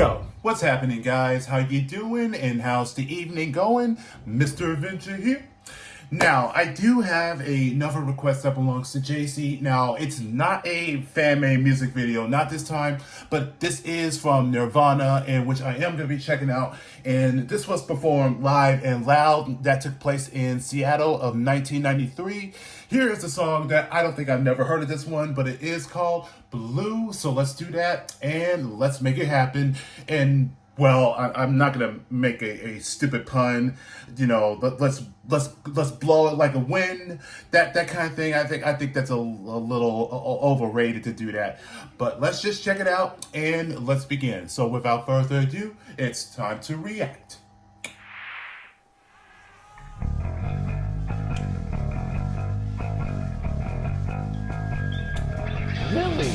Yo, what's happening, guys? How you doing? And how's the evening going? Mr. Adventure here. Now, I do have another request that belongs to JC. Now, it's not a fan-made music video, not this time, but this is from Nirvana, and which I am going to be checking out. And this was performed live and loud. That took place in Seattle of 1993. Here is a song that I don't think I've never heard of this one, but it is called Blue. So let's do that, and let's make it happen. And well, I'm not gonna make a stupid pun, let's blow it like a wind, that kind of thing. I think that's a little overrated to do that, but let's just check it out and let's begin. So without further ado, it's time to react. Really?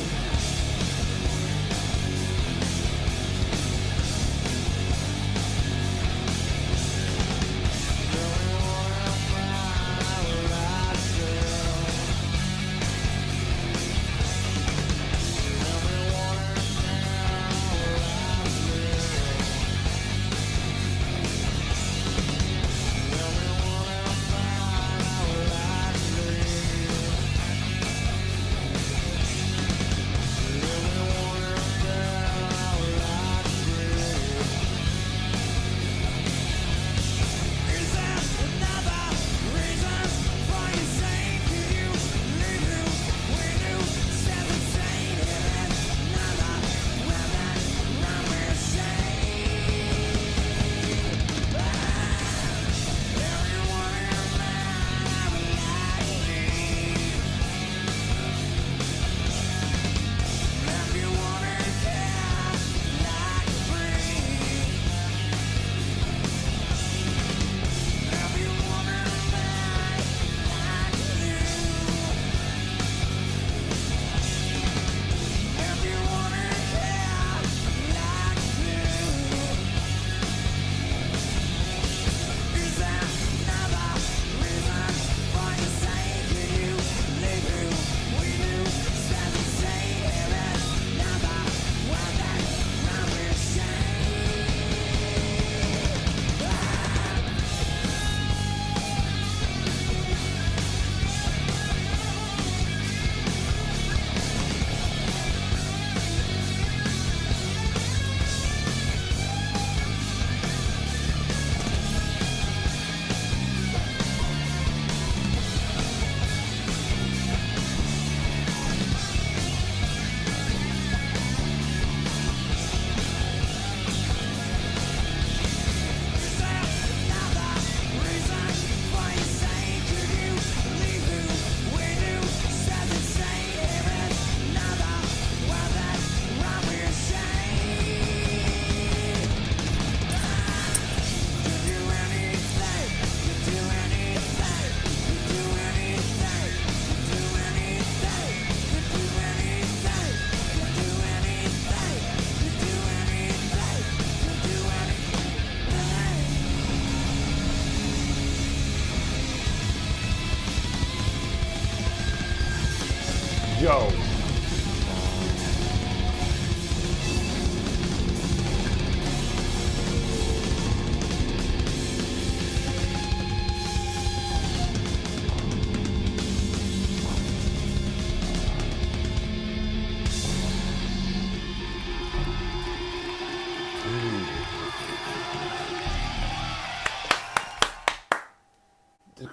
Yo.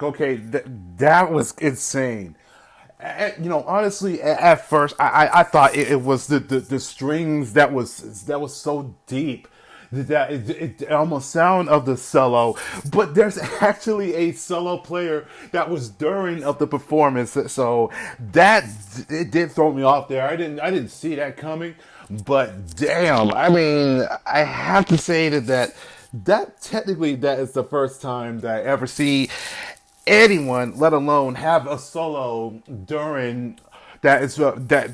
Okay, that was insane. Honestly, at first, I thought it was the strings that was so deep that it almost sound of the cello, but there's actually a cello player that was during of the performance, so that it did throw me off there. I didn't see that coming, but damn, I mean, I have to say that technically that is the first time that I ever see anyone, let alone have a solo that is that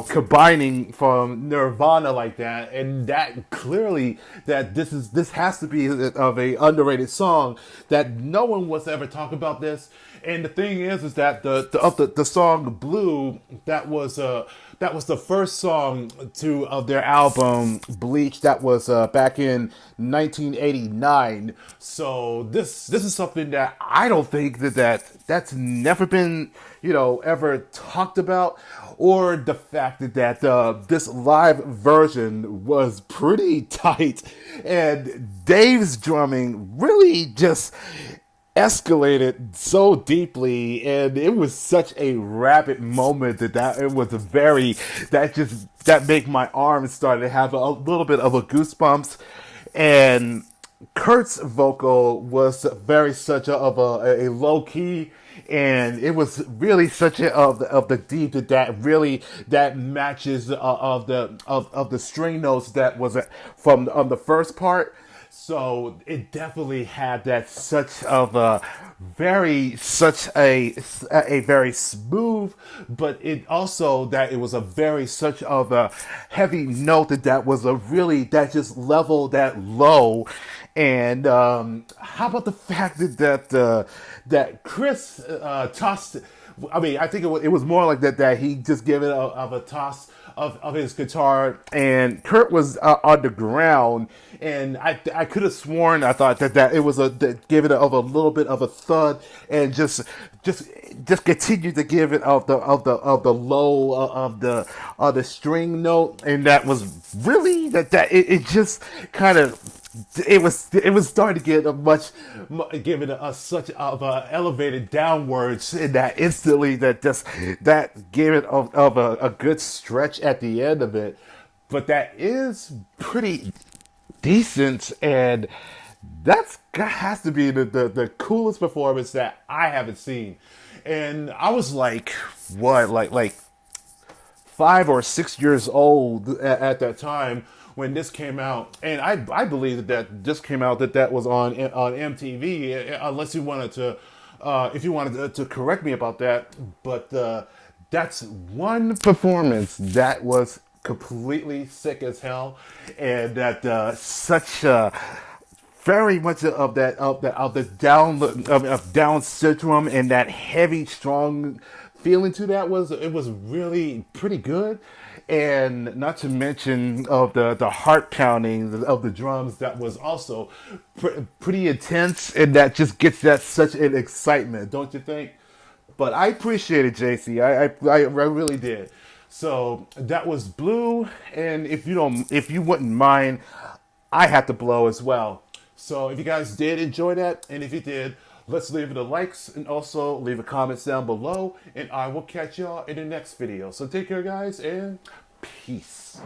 combining from Nirvana like that, and that clearly that this has to be of a underrated song that no one was ever talk about this. And the thing is that the song Blue, that was the first song to of their album Bleach. That was back in 1989. So this is something that I don't think that's never been ever talked about, or the fact that this live version was pretty tight, and Dave's drumming really just escalated so deeply, and it was such a rapid moment that it was a very that make my arms started to have a little bit of a goosebumps. And Kurt's vocal was very such a low key, and it was really such a of the deep that matches of the string notes that was from on the first part. So it definitely had that such of a very smooth, but it also that it was a very such of a heavy note that was a really that just leveled that low. And how about the fact that Chris tossed? I mean, I think it was more like that he just gave it of a toss of his guitar, and Kurt was on the ground, and I could have sworn I thought that it was that gave it of a little bit of a thud, and just continued to give it of the low of the string note, and that was really that it just kind of it was starting to get a giving us such of a elevated downwards, and that instantly that gave it of a good stretch at the end of it. But that is pretty decent, and that has to be the coolest performance that I haven't seen. And I was like, what, like 5 or 6 years old at that time when this came out, and I believe that this came out that was on MTV, unless you wanted to if you wanted to correct me about that. But that's one performance that was completely sick as hell, and that such very much of the down syndrome, and that heavy strong feeling to that was really pretty good. And not to mention of the heart pounding of the drums, that was also pretty intense, and that just gets that such an excitement, don't you think? But I appreciate it, JC. I really did. So that was Blue, and if you wouldn't mind, I had to blow as well. So if you guys did enjoy that, and if you did, let's leave it a likes, and also leave a comments down below, and I will catch y'all in the next video. So take care, guys, and peace.